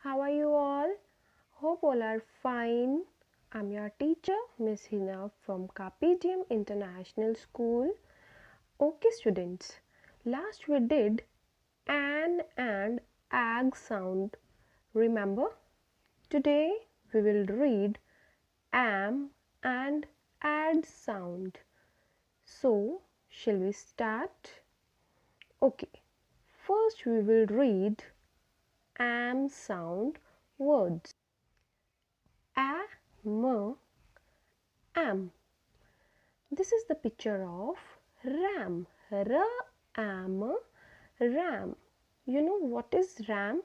How are you all? Hope all are fine. I'm your teacher, Miss Hina from Ukg Am International School. Okay, students, last we did an and ag sound. Remember? Today we will read am and ad sound. So, shall we start? Okay, first we will read am sound words. Am, am. This is the picture of ram. Am, ram. You know what is ram?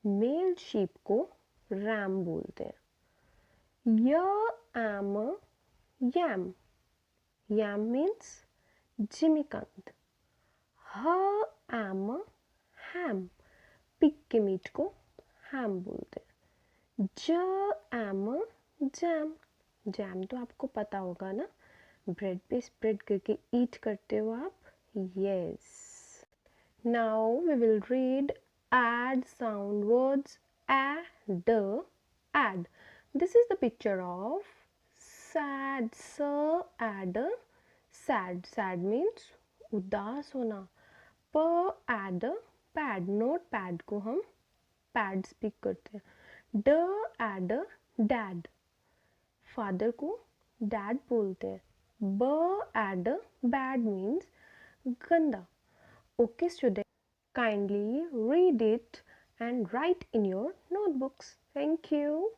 Male sheep को ram बोलते हैं. Am, yam. Yam means जिमीकंद. Am, ham. Pig के meet को ham बोलते हैं. Am, jam. Jam तो आपको पता होगा ना, ब्रेड पे स्प्रेड करके ईट करते हो आप. Yes. Now we will read add sound words. Add. This is the picture of sad. Add. Sad means उदास होना. Add pad. नोट पैड को हम पैड स्पीक करते हैं. Add dad. फादर को डैड बोलते हैं. Add bad means गंदा. Okay, student, kindly read it and write in your notebooks. Thank you.